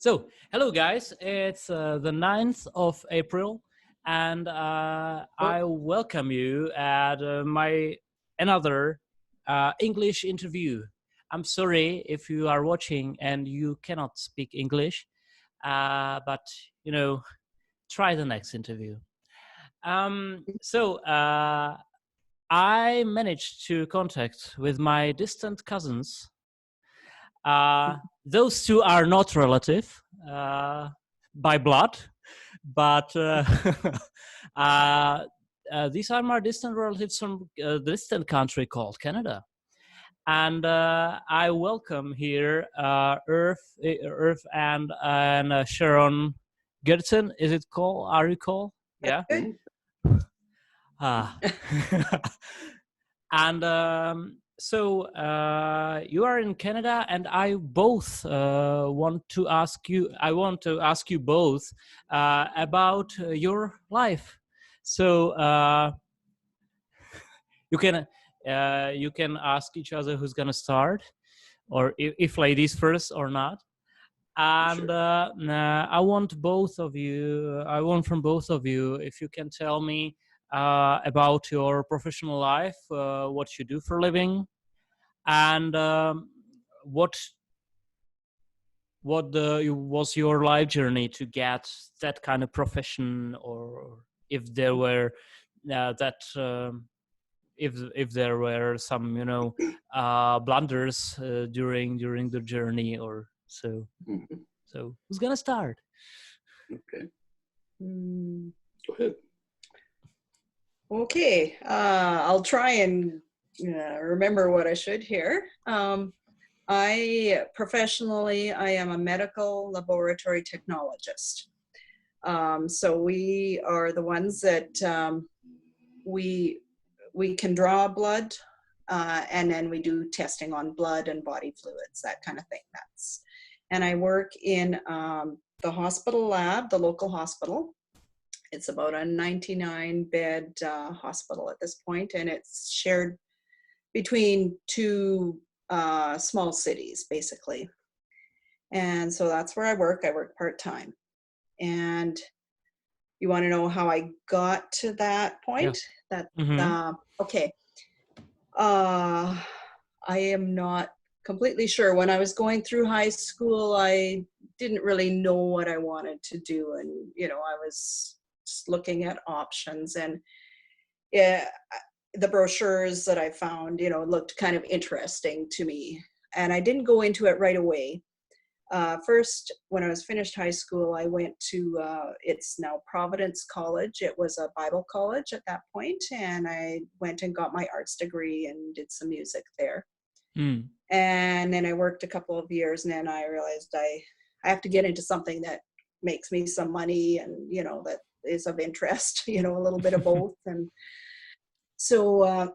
So, hello guys, it's the 9th of April, and I welcome you at my another English interview. I'm sorry if you are watching and you cannot speak English, but you know, try the next interview. I managed to contact with my distant cousins. Those two are not relative by blood, but these are my distant relatives from a distant country called Canada. And I welcome here Irv and Sharon Goertzen. Is it called? Are you called? Yeah. Good. Ah. And you are in Canada, and I both want to ask you. I want to ask you both about your life. So you can ask each other who's gonna start, or if ladies first or not. And I want both of you. I want from both of you if you can tell me about your professional life, what you do for a living, and what was your life journey to get that kind of profession, or if there were if there were some blunders during the journey or so. So who's gonna start? Okay. Go ahead. Okay. I'll try and remember what I should here. I professionally, I am a medical laboratory technologist. So we are the ones that we can draw blood, and then we do testing on blood and body fluids, that kind of thing. And I work in the hospital lab, the local hospital. It's about a 99-bed hospital at this point, and it's shared between two small cities, basically. And so that's where I work. I work part-time. And you want to know how I got to that point? Yeah. Okay. I am not completely sure. When I was going through high school, I didn't really know what I wanted to do. And, I was just looking at options, and the brochures that I found, looked kind of interesting to me. And I didn't go into it right away. First, when I was finished high school, I went to, it's now Providence College. It was a Bible college at that point, and I went and got my arts degree and did some music there. And then I worked a couple of years, and then I realized I have to get into something that makes me some money and, that is of interest, a little bit of both. And so,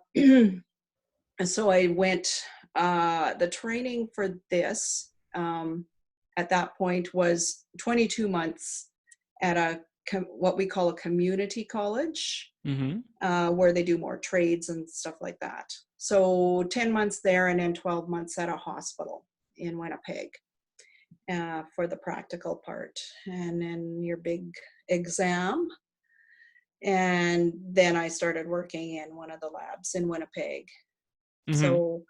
so I went, the training for this, at that point was 22 months at what we call a community college, where they do more trades and stuff like that. So 10 months there, and then 12 months at a hospital in Winnipeg for the practical part, and then your big exam. And then I started working in one of the labs in Winnipeg. So,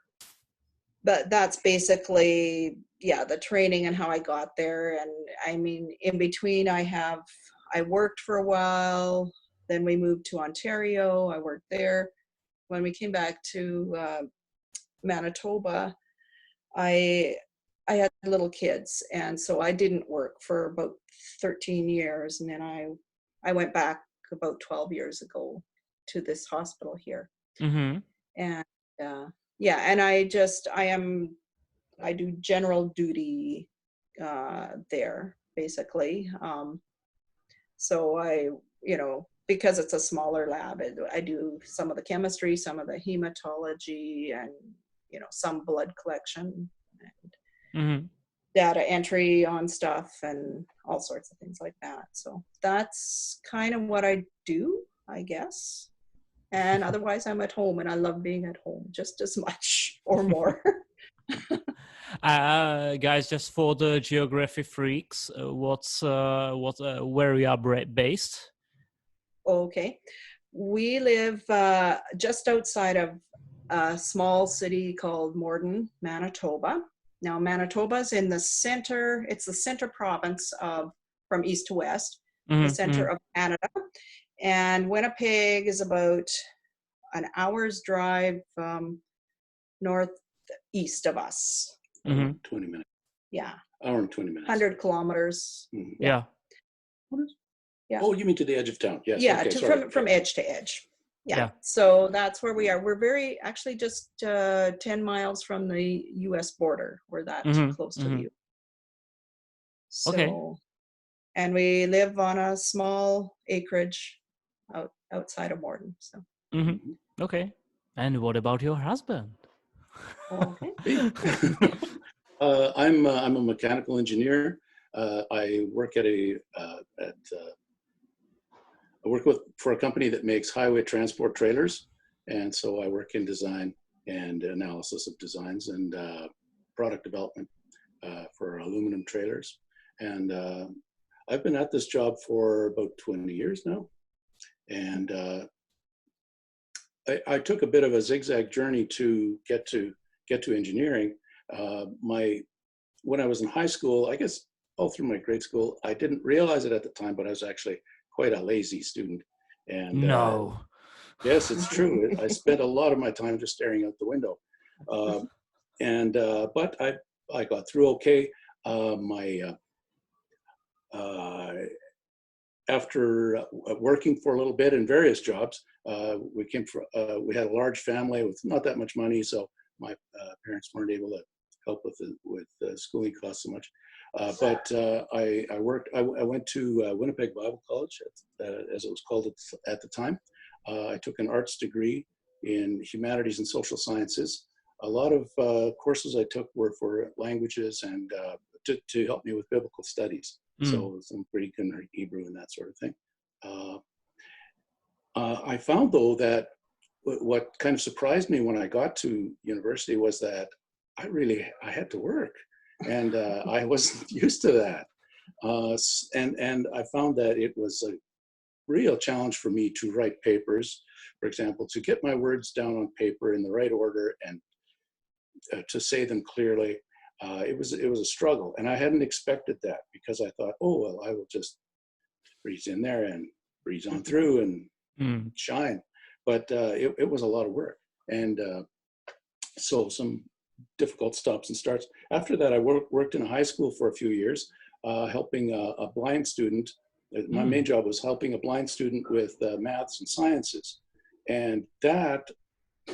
but that's basically, the training and how I got there. And I mean, in between, I worked for a while, then we moved to Ontario. I worked there. When we came back to Manitoba, I had little kids, and so I didn't work for about 13 years. And then I went back about 12 years ago to this hospital here. And and I do general duty there, basically. So I, because it's a smaller lab, I do some of the chemistry, some of the hematology, and, some blood collection and data entry on stuff and all sorts of things like that. So that's kind of what I do, I guess. And otherwise I'm at home, and I love being at home just as much or more. Guys, just for the geography freaks, where we are based? Okay. We live just outside of a small city called Morden, Manitoba. Now, Manitoba's in the center, it's the center province from east to west, the center of Canada. And Winnipeg is about an hour's drive northeast of us. 20 minutes. Yeah. Hour and 20 minutes. 100 kilometers. Yeah. Yeah. Oh, you mean to the edge of town? Yes. Yeah, Okay, from edge to edge. Yeah. Yeah. So that's where we are. We're actually just 10 miles from the U.S. border. We're that close to the U.S. So, okay. And we live on a small acreage outside of Morden. So. Okay. And what about your husband? Okay. I'm a mechanical engineer. I work for a company that makes highway transport trailers, and so I work in design and analysis of designs and product development for aluminum trailers. And I've been at this job for about 20 years now, and I took a bit of a zigzag journey to get to engineering. When I was in high school, I guess all through my grade school, I didn't realize it at the time, but I was actually quite a lazy student. And no. Yes, it's true. I spent a lot of my time just staring out the window. But I got through okay. After working for a little bit in various jobs, we had a large family with not that much money, so my parents weren't able to help with the schooling costs so much. But I went to Winnipeg Bible College, as it was called at the time. I took an arts degree in humanities and social sciences. A lot of courses I took were for languages and to help me with biblical studies. So some Greek and Hebrew and that sort of thing. I found, though, that what kind of surprised me when I got to university was that I had to work, and I wasn't used to that. And I found that it was a real challenge for me to write papers, for example, to get my words down on paper in the right order and to say them clearly. It was a struggle, and I hadn't expected that, because I thought, oh, well, I will just breeze in there and breeze on through and shine. But it was a lot of work, and so some difficult stops and starts. After that, I worked in a high school for a few years, helping a blind student. My main job was helping a blind student with maths and sciences, and that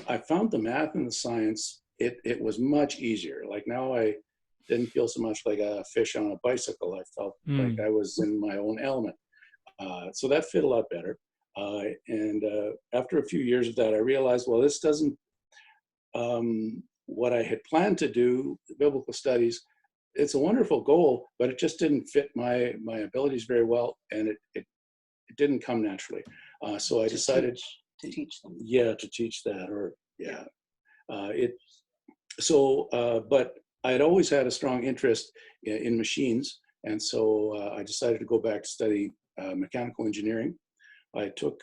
I found the math and the science. It was much easier. Like now, I didn't feel so much like a fish on a bicycle. I felt like I was in my own element. So that fit a lot better. And after a few years of that, I realized, well, this doesn't, what I had planned to do, biblical studies, it's a wonderful goal, but it just didn't fit my abilities very well, and it didn't come naturally. So I decided to teach them. Yeah, to teach that, or yeah. But I had always had a strong interest in machines, and so I decided to go back to study mechanical engineering. I took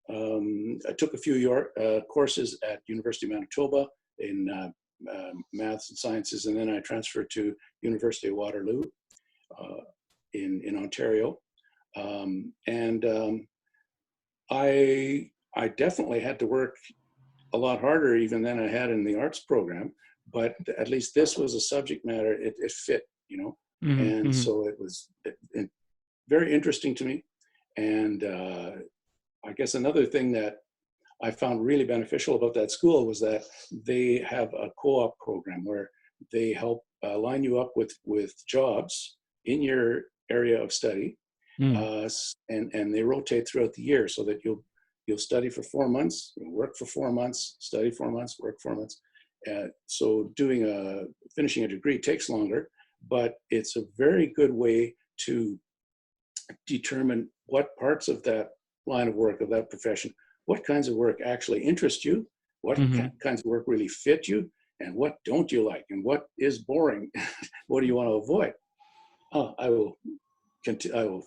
a few courses at University of Manitoba in maths and sciences, and then I transferred to University of Waterloo in Ontario. I definitely had to work a lot harder even than I had in the arts program, but at least this was a subject matter, it fit, you know. And so it was very interesting to me. And I guess another thing that I found really beneficial about that school was that they have a co-op program where they help line you up with jobs in your area of study, and they rotate throughout the year, so that you'll study for 4 months, work for 4 months, study 4 months, work 4 months. So finishing a degree takes longer, but it's a very good way to determine what parts of that line of work, of that profession, what kinds of work actually interest you, what kinds of work really fit you, and what don't you like, and what is boring? What do you want to avoid? Oh, I will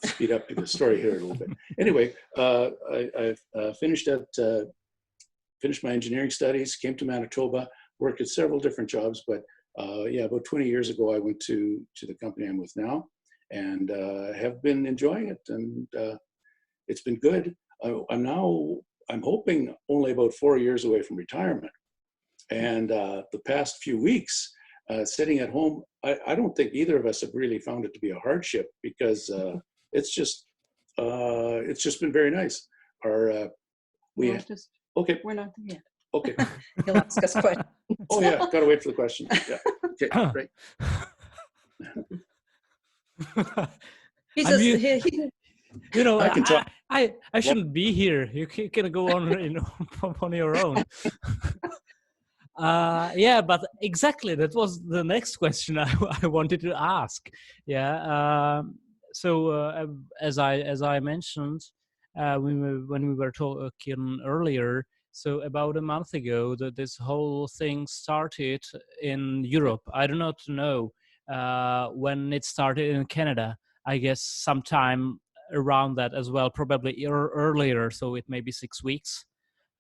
speed up the story here a little bit. Anyway, I finished my engineering studies, came to Manitoba, worked at several different jobs, but yeah, about 20 years ago, I went to the company I'm with now, and have been enjoying it, and it's been good. I'm hoping only about 4 years away from retirement. And the past few weeks, sitting at home, I don't think either of us have really found it to be a hardship, because it's just been very nice. Okay, We're not there yet. okay. He'll ask us questions. Oh yeah, gotta wait for the question. Yeah. Okay, great. He I'm says u- he You know, I can talk. I shouldn't be here. You can go on, on your own. Yeah, but exactly, that was the next question I wanted to ask. Yeah. As I mentioned, when we were talking earlier, so about a month ago, that this whole thing started in Europe. I do not know when it started in Canada. I guess sometime around that as well, probably earlier. So it may be 6 weeks.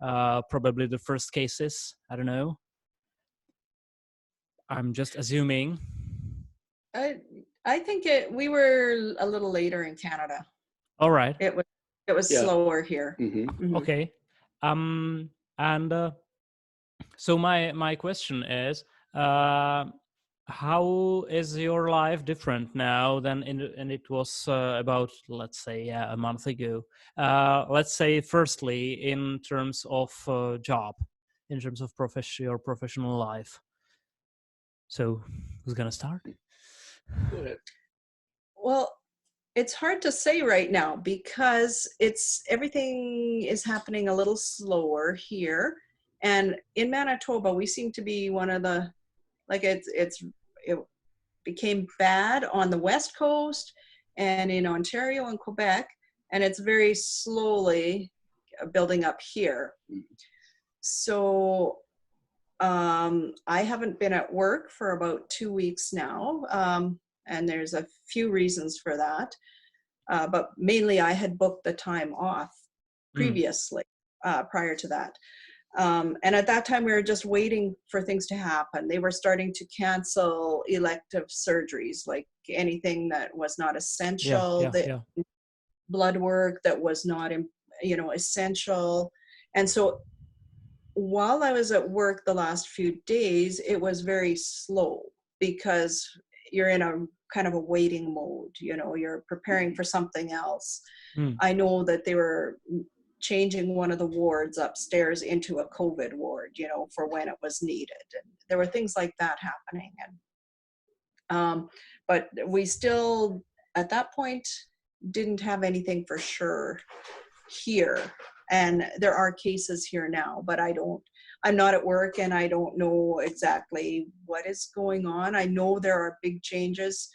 Probably the first cases. I don't know. I'm just assuming. I think we were a little later in Canada. All right. It was Yeah. slower here. Mm-hmm. Okay. And so my question is, how is your life different now than and it was about, let's say, a month ago? Let's say, firstly, in terms of job, in terms of your professional life. So, who's gonna start? Go ahead. Well, it's hard to say right now because everything is happening a little slower here, and in Manitoba we seem to be one of the, like, it became bad on the West Coast and in Ontario and Quebec, and it's very slowly building up here. So I haven't been at work for about 2 weeks now, and there's a few reasons for that. But mainly I had booked the time off previously, prior to that. And at that time, we were just waiting for things to happen. They were starting to cancel elective surgeries, like anything that was not essential, blood work that was not, essential. And so while I was at work the last few days, it was very slow because you're in a kind of a waiting mode. You're preparing for something else. I know that they were changing one of the wards upstairs into a COVID ward, for when it was needed. And there were things like that happening. And but we still, at that point, didn't have anything for sure here. And there are cases here now, but I'm not at work and I don't know exactly what is going on. I know there are big changes.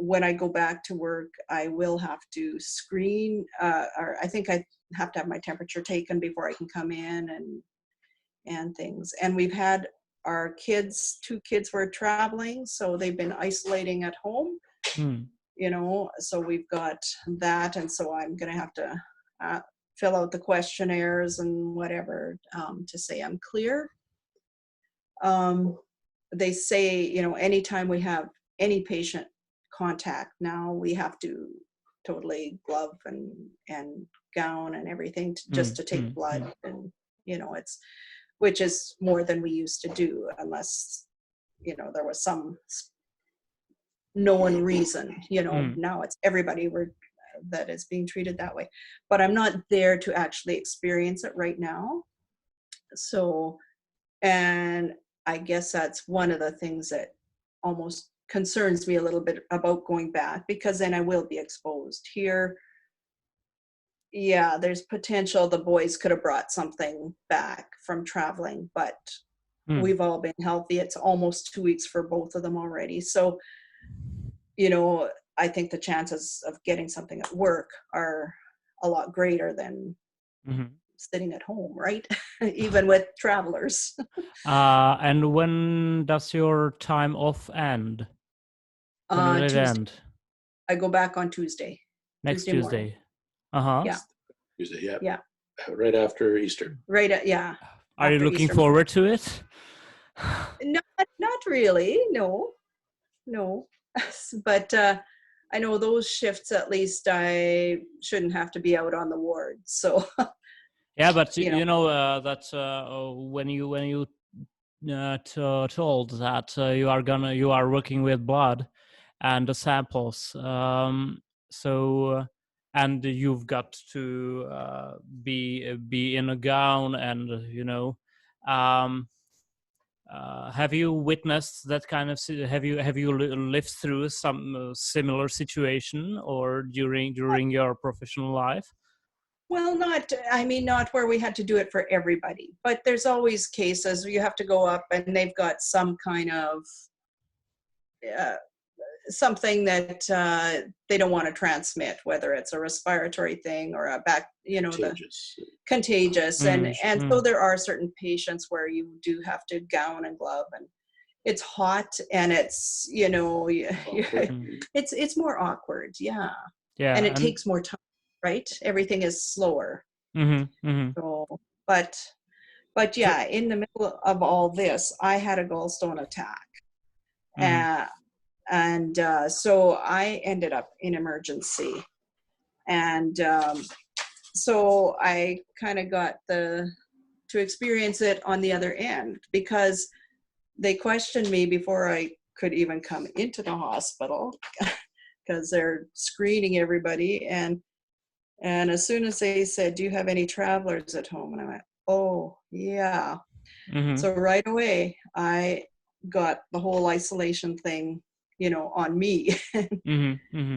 When I go back to work, I will have to screen, or I think I have to have my temperature taken before I can come in and things. And we've had our kids, 2 kids were traveling, so they've been isolating at home, so we've got that. And so I'm going to have to fill out the questionnaires and whatever to say I'm clear. They say, anytime we have any patient contact now, we have to totally glove and gown and everything just to take blood. And, which is more than we used to do, unless, there was some known reason, now it's everybody that is being treated that way. But I'm not there to actually experience it right now. So, and I guess that's one of the things that almost concerns me a little bit about going back, because then I will be exposed. Here, yeah, there's potential the boys could have brought something back from traveling, but we've all been healthy. It's almost 2 weeks for both of them already. So, I think the chances of getting something at work are a lot greater than sitting at home, right? Even with travelers. And when does your time off end? When will it Tuesday. end? I go back on Tuesday. Next Tuesday morning. Tuesday. Uh-huh. Yeah. Tuesday, yeah. Yeah. Right after Easter. Right. Yeah. Are you After looking Easter. forward to it? Not really. No. But I know those shifts, at least I shouldn't have to be out on the ward. So Yeah, but You know. that when you told that you are working with blood and the samples, so and you've got to be in a gown, and have you witnessed that kind of have you lived through some similar situation or during your professional life? Well, not where we had to do it for everybody, but there's always cases where you have to go up and they've got some kind of something that they don't want to transmit, whether it's a respiratory thing or a contagious. And so there are certain patients where you do have to gown and glove, and it's hot and it's, it's more awkward. Yeah. And it takes more time, right? Everything is slower. So, but yeah, in the middle of all this, I had a gallstone attack. And so I ended up in emergency. And so I kind of got to experience it on the other end, because they questioned me before I could even come into the hospital, because they're screening everybody. And as soon as they said, "Do you have any travelers at home?" And I went, "Oh, yeah." So right away, I got the whole isolation thing, on me.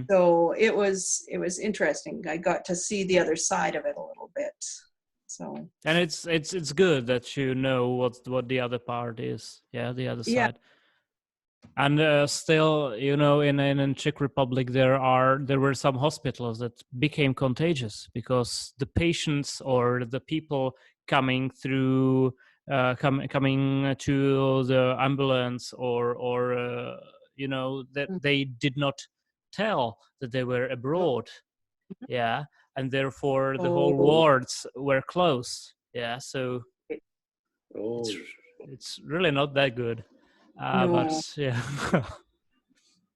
So it was interesting. I got to see the other side of it a little bit. So. And it's good that you know what the other part is. Yeah, the other side. Yeah. And still, in Czech Republic, there were some hospitals that became contagious because the patients or the people coming through, coming to the ambulance, or that they did not tell that they were abroad. Yeah, and therefore the whole wards were closed. Yeah, so it's really not that good. No. But yeah.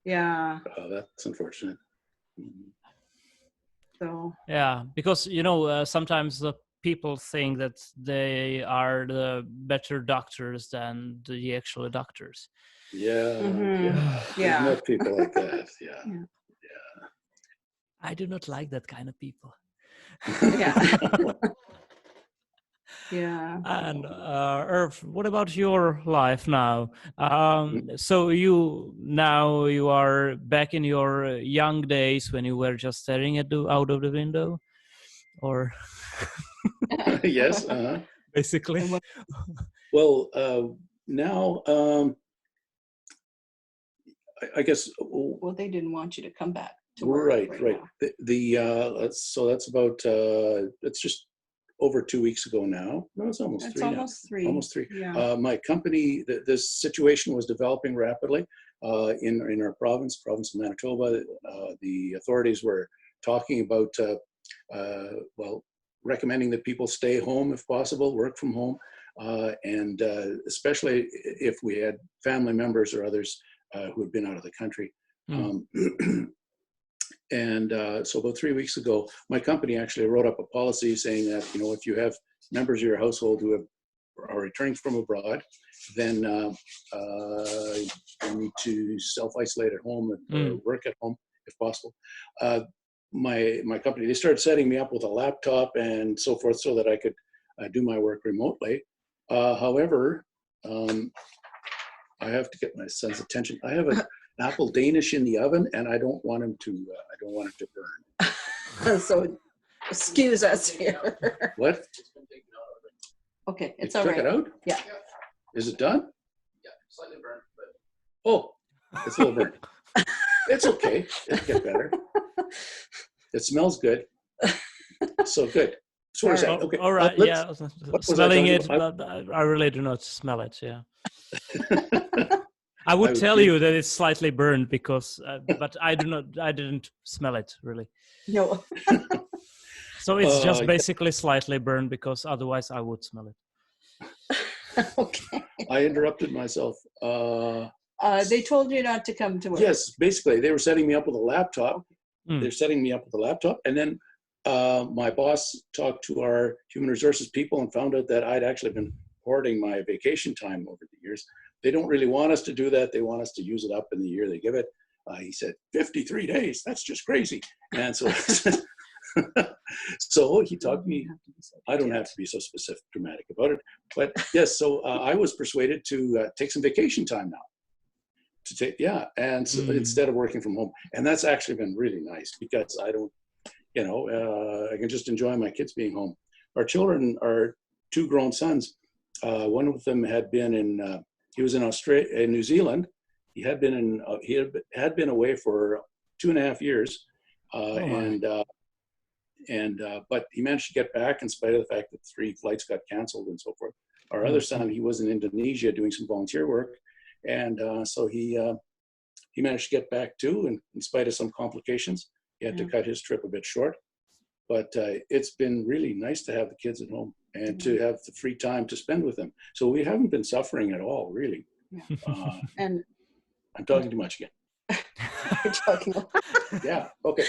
Yeah. Oh, that's unfortunate. So. Yeah, because sometimes the people think that they are the better doctors than the actual doctors. Yeah. Yeah. Met people like that. Yeah. I do not like that kind of people. Yeah. Yeah. And Irv, what about your life now? So you are back in your young days when you were just staring out of the window, or? Yes. Basically. Well, now I guess. Well, they didn't want you to come back to work. Right. Now. That's about it's just over 2 weeks ago now. No, it's almost three. Almost three. Yeah. My company, this situation was developing rapidly in our province of Manitoba. The authorities were talking about, recommending that people stay home if possible, work from home, and especially if we had family members or others who had been out of the country. And so about 3 weeks ago, my company actually wrote up a policy saying that, if you have members of your household who are returning from abroad, then you need to self-isolate at home or work at home if possible. My company, they started setting me up with a laptop and so forth so that I could do my work remotely. However, I have to get my son's attention. I have an apple Danish in the oven, and I don't want him to. I don't want it to burn. So, excuse us here. What? Okay, it's all right. Took it out? Yeah. Is it done? Yeah, slightly burnt, but. Oh, it's a little burnt. It's okay. It'll get better. It smells good. So good. So what is that? Okay. All right. Yeah. What was I Smelling talking it, about? but I really do not smell it. Yeah. I would would tell think- you that it's slightly burned because, but I didn't smell it really. No. So it's just Yeah. basically slightly burned because otherwise I would smell it. Okay. I interrupted myself. They told you not to come to work. Yes, basically, they were setting me up with a laptop. Mm. They're setting me up with a laptop. And then my boss talked to our human resources people and found out that I'd actually been hoarding my vacation time over the years. They don't really want us to do that. They want us to use it up in the year they give it. He said, 53 days, that's just crazy. And so, so he talked me, I don't have to be so specific, dramatic about it. But yes, so I was persuaded to take some vacation time now. And so instead of working from home. And that's actually been really nice because I don't, I can just enjoy my kids being home. Our children are 2 grown sons. One of them had been he was in Australia, in New Zealand. He had been away for 2.5 years. But he managed to get back in spite of the fact that 3 flights got canceled and so forth. Our other son, he was in Indonesia doing some volunteer work. And so he managed to get back too, and in spite of some complications, he had to cut his trip a bit short. But it's been really nice to have the kids at home and to have the free time to spend with them. So we haven't been suffering at all, really. Yeah. And I'm talking too much again. you're talking. Yeah. Okay.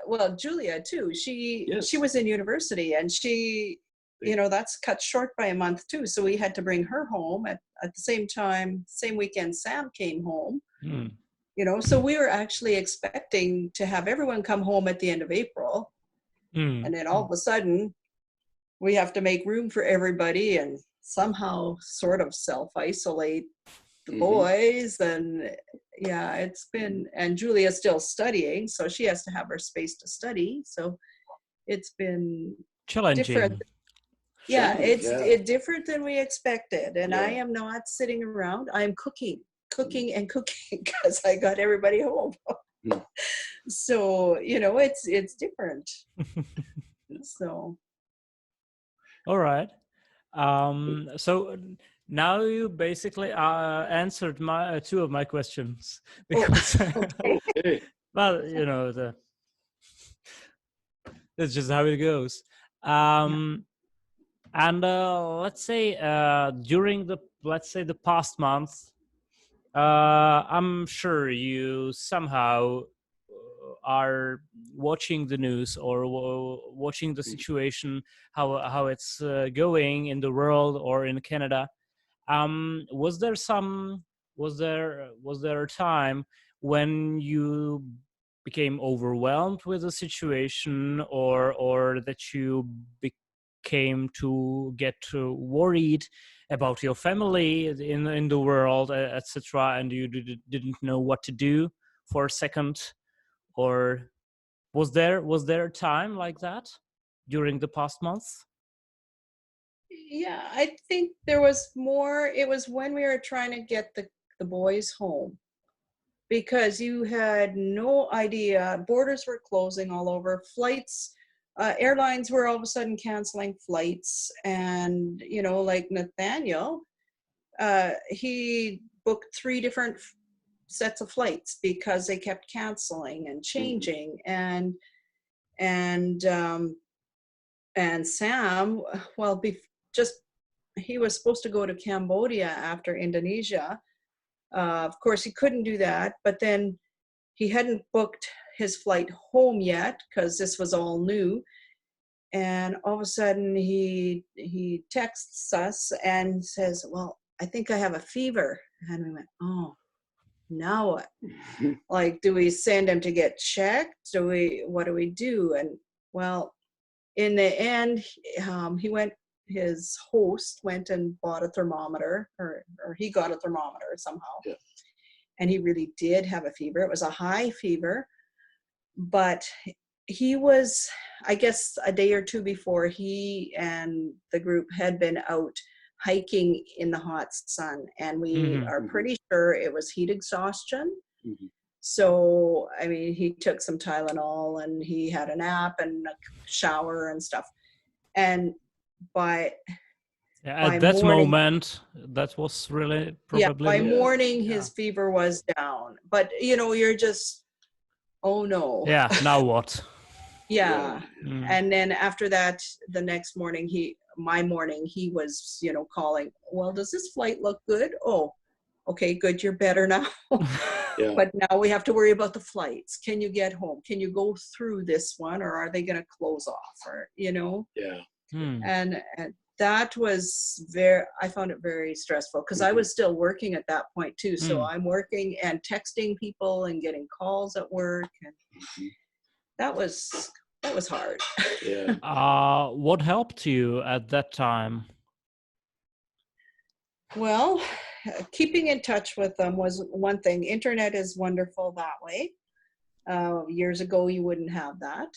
Well, Julia too. She Yes. was in university, and she, that's cut short by a month too. So we had to bring her home at the same time. Same weekend, Sam came home. Mm. So we were actually expecting to have everyone come home at the end of April. Mm. And then all of a sudden, we have to make room for everybody and somehow sort of self-isolate the boys. And yeah, it's been, and Julia's still studying, so she has to have her space to study. So it's been Challenging. different. Yeah, it's different than we expected. And I am not sitting around. I'm cooking because I got everybody home. So, it's different. So. All right. So now you basically answered my 2 of my questions because, Okay. well, that's just how it goes. And let's say during the past month, I'm sure you somehow are watching the news or watching the situation, how it's going in the world or in Canada. Was there a time when you became overwhelmed with the situation, or that you became to get worried about your family in the world, etc., and you didn't know what to do for a second? Or was there a time like that during the past months? Yeah, I think there was more. It was when we were trying to get the boys home, because you had no idea. Borders were closing all over. Flights, airlines were all of a sudden canceling flights. And, like Nathaniel, he booked 3 different sets of flights because they kept canceling and changing. And Sam, well, he was supposed to go to Cambodia after Indonesia. Of course, he couldn't do that, but then he hadn't booked his flight home yet because this was all new. And all of a sudden he texts us and says, well, I think I have a fever. And we went, oh, now what? Like, do we send him to get checked? What do we do? And well, in the end, his host went and bought a thermometer, or he got a thermometer somehow. Yeah. And he really did have a fever. It was a high fever, but he was, I guess, a day or 2 before, he and the group had been out hiking in the hot sun, and we are pretty sure it was heat exhaustion. So, I mean, he took some Tylenol and he had a nap and a shower and stuff. And by At that moment, that was really probably. by morning, his fever was down. But, you're just, oh no. Yeah, now what? Yeah. And then after that, the next morning, he was, calling, well, does this flight look good? Oh, okay, good. You're better now. Yeah. But now we have to worry about the flights. Can you get home? Can you go through this one, or are they going to close off? Or, Yeah. And that was I found it very stressful because I was still working at that point too. So I'm working and texting people and getting calls at work. And that was hard. Yeah. What helped you at that time? Well, keeping in touch with them was one thing. Internet is wonderful that way. Years ago, you wouldn't have that.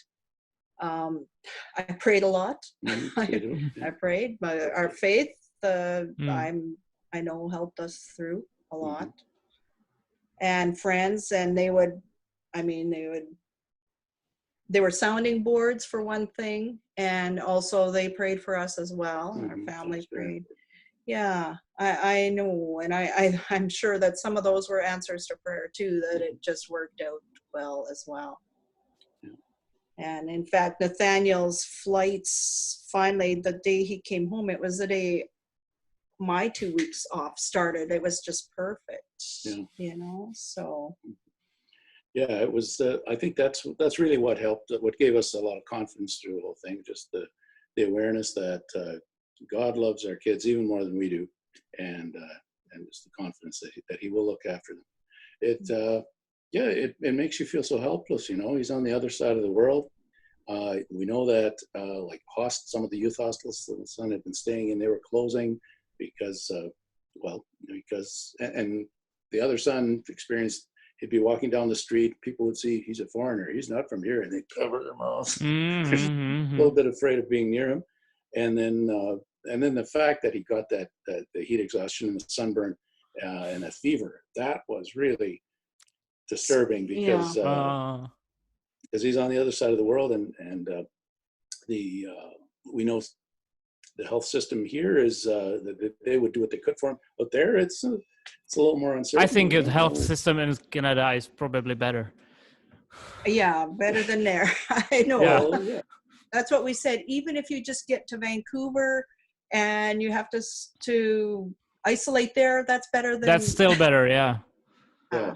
I prayed a lot. I prayed. Our faith, I know, helped us through a lot. And friends, and they were sounding boards for one thing, and also they prayed for us as well. Our family prayed. Yeah, I know, and I'm sure that some of those were answers to prayer too, that it just worked out well as well. And in fact, Nathaniel's flights, finally, the day he came home, it was the day my 2 weeks off started. It was just perfect, so. Yeah, it was, I think that's really what helped, what gave us a lot of confidence through the whole thing, just the awareness that God loves our kids even more than we do, and just the confidence that he will look after them. It makes you feel so helpless, he's on the other side of the world. We know that some of the youth hostels that the son had been staying in, they were closing because and the other son experienced, he'd be walking down the street, people would see he's a foreigner, he's not from here, and they'd cover their mouths. A little bit afraid of being near him. And then the fact that he got the heat exhaustion and the sunburn and a fever, that was really disturbing because he's on the other side of the world, and we know the health system here is that they would do what they could for him, but there it's a little more uncertain. I think the health system in Canada is probably better. Yeah, better than there. I know. Yeah. That's what we said. Even if you just get to Vancouver and you have to isolate there, that's better than. That's still better, yeah. Yeah,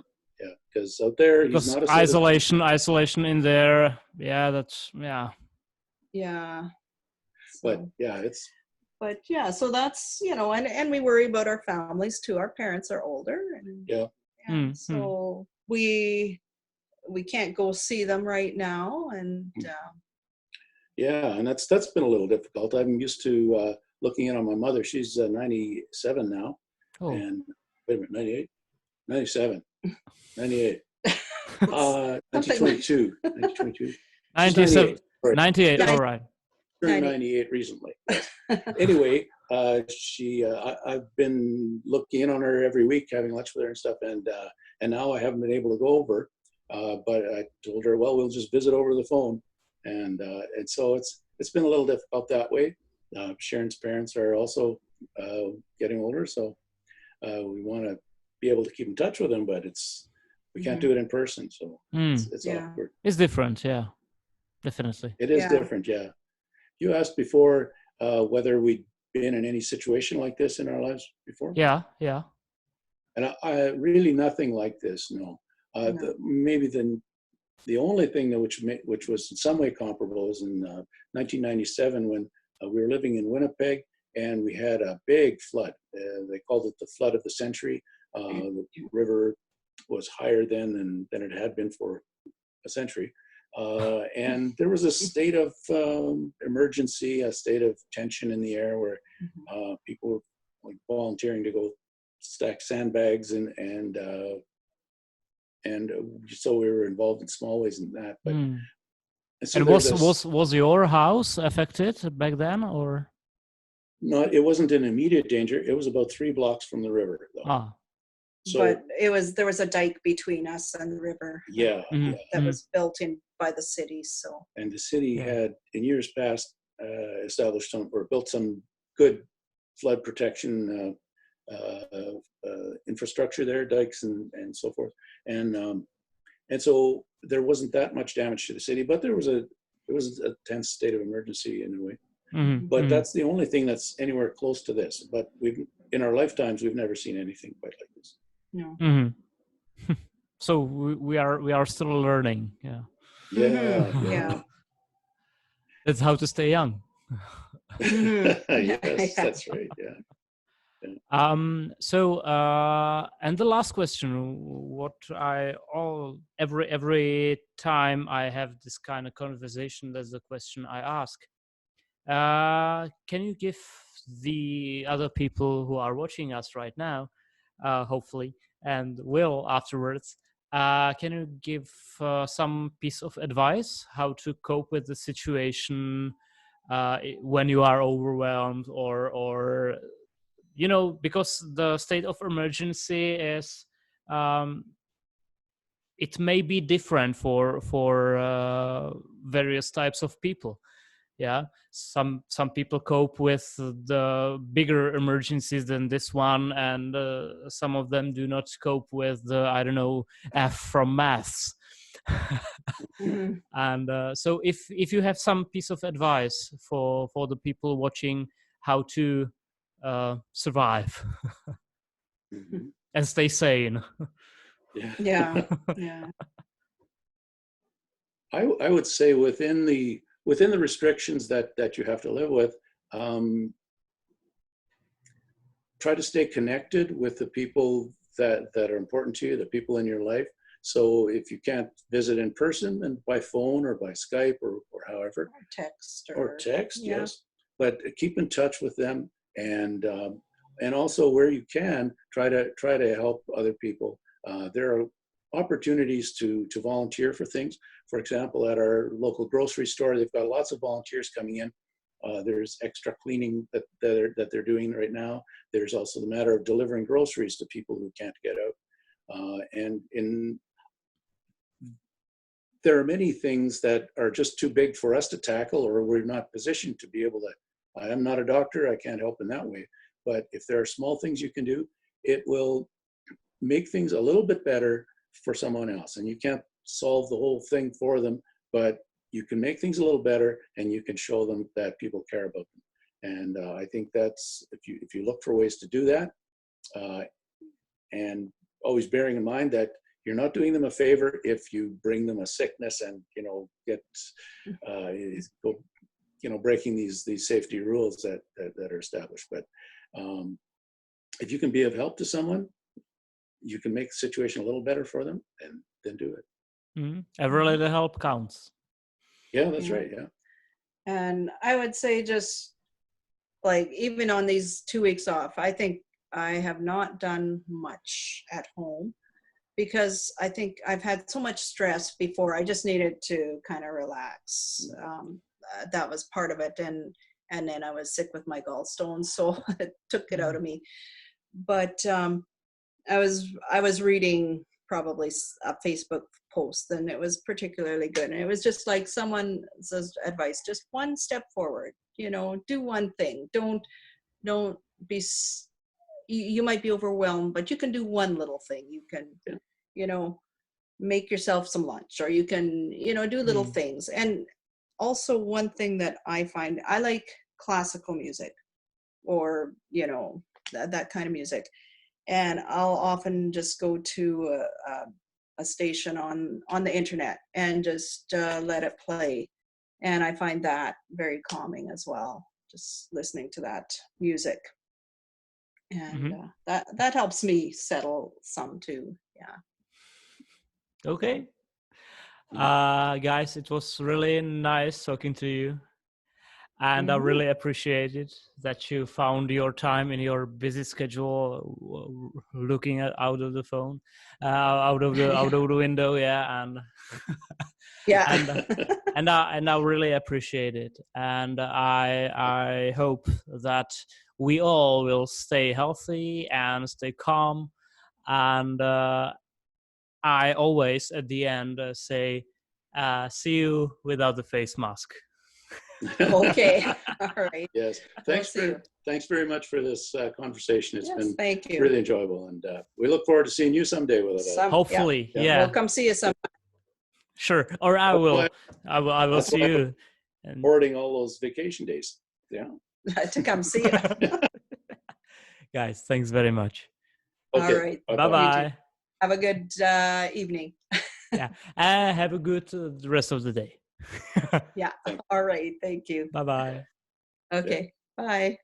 because out there, he's not a isolation in there. Yeah, that's Yeah. But it's. But yeah, so that's and we worry about our families too. Our parents are older, and so we can't go see them right now, and. Yeah, and that's been a little difficult. I'm used to looking in on my mother. She's 97 now. Oh. And wait a minute, 98? 97. 98. 1922. 1922. 97. 98. 98, all right. Turned 98 recently. Anyway, I've been looking in on her every week, having lunch with her and stuff, and now I haven't been able to go over. But I told her, well, we'll just visit over the phone. And so it's been a little difficult that way. Sharon's parents are also getting older, so we want to be able to keep in touch with them, but we can't do it in person, so it's awkward. It's different, yeah, definitely. It is different, yeah. You asked before whether we'd been in any situation like this in our lives before. Yeah. And I really nothing like this, no. Maybe the only thing which was in some way comparable was in 1997 when we were living in Winnipeg and we had a big flood. They called it the flood of the century. The river was higher then than it had been for a century. And there was a state of emergency, a state of tension in the air where people were volunteering to go stack sandbags and so we were involved in small ways in that. But so and was your house affected back then, or? No, it wasn't in immediate danger. It was about 3 blocks from the river, though. So, but there was a dike between us and the river. Yeah, that was built in by the city. So. And the city had, in years past, established some or built some good flood protection infrastructure there, dikes and so forth, and so there wasn't that much damage to the city, but there was a tense state of emergency in a way. Mm-hmm. But that's the only thing that's anywhere close to this. But in our lifetimes we've never seen anything quite like this. No. Mm-hmm. So we are still learning. Yeah. Yeah. Mm-hmm. Yeah. That's how to stay young. Yes, that's right. Yeah. So and the last question, what every time I have this kind of conversation, that's the question I ask. Can you give the other people who are watching us right now, hopefully, and will afterwards, can you give some piece of advice how to cope with the situation when you are overwhelmed or because the state of emergency is it may be different for various types of people. Yeah, some people cope with the bigger emergencies than this one, and some of them do not cope with the, I don't know, F from maths. Mm-hmm. And so if you have some piece of advice for the people watching how to survive Mm-hmm. and stay sane. Yeah. Yeah. I would say within the restrictions that you have to live with, try to stay connected with the people that are important to you, the people in your life. So if you can't visit in person, then by phone or by Skype or however. Or text, yeah. yes. But keep in touch with them, and also where you can, try to help other people. There are opportunities to volunteer for things. For example, at our local grocery store, they've got lots of volunteers coming in. There's extra cleaning that they're doing right now. There's also the matter of delivering groceries to people who can't get out. There are many things that are just too big for us to tackle, or we're not positioned to be able to. I am not a doctor, I can't help in that way. But if there are small things you can do, it will make things a little bit better for someone else. And you can't solve the whole thing for them, but you can make things a little better, and you can show them that people care about them. And I think that's, if you look for ways to do that, and always bearing in mind that you're not doing them a favor if you bring them a sickness and get breaking these safety rules that are established. But if you can be of help to someone, you can make the situation a little better for them, and then do it. Mm-hmm. Every little help counts. Yeah, that's right. Yeah. And I would say, just like, even on these 2 weeks off, I think I have not done much at home, because I think I've had so much stress before. I just needed to kind of relax. That was part of it. And then I was sick with my gallstones, so it took it out of me. But I was reading probably a Facebook post, and it was particularly good. And it was just like someone says advice, just one step forward, do one thing. Don't be, you might be overwhelmed, but you can do one little thing. You can, make yourself some lunch, or you can, do little things. And also, one thing that I find, I like classical music, or, that kind of music. And I'll often just go to a station on the internet and just let it play. And I find that very calming as well, just listening to that music. And that helps me settle some too. Yeah. Okay. Guys, it was really nice talking to you. And I really appreciate it that you found your time in your busy schedule, looking out of the phone, out of the window, yeah, and yeah, and I really appreciate it, and I hope that we all will stay healthy and stay calm, and I always at the end say, see you without the face mask. Okay. All right. Yes. We'll see you. Thanks very much for this conversation. It's Yes, been thank you. really enjoyable, and we look forward to seeing you someday with us. Hopefully, Yeah. yeah. We'll come see you sometime. Sure. Or I will That's see why you. And hoarding all those vacation days. Yeah. To come see you. guys, thanks very much. All right. Bye Bye-bye. bye. Have a good evening. Yeah. Have a good the rest of the day. Yeah. All right. Thank you. Bye bye. Okay. Bye.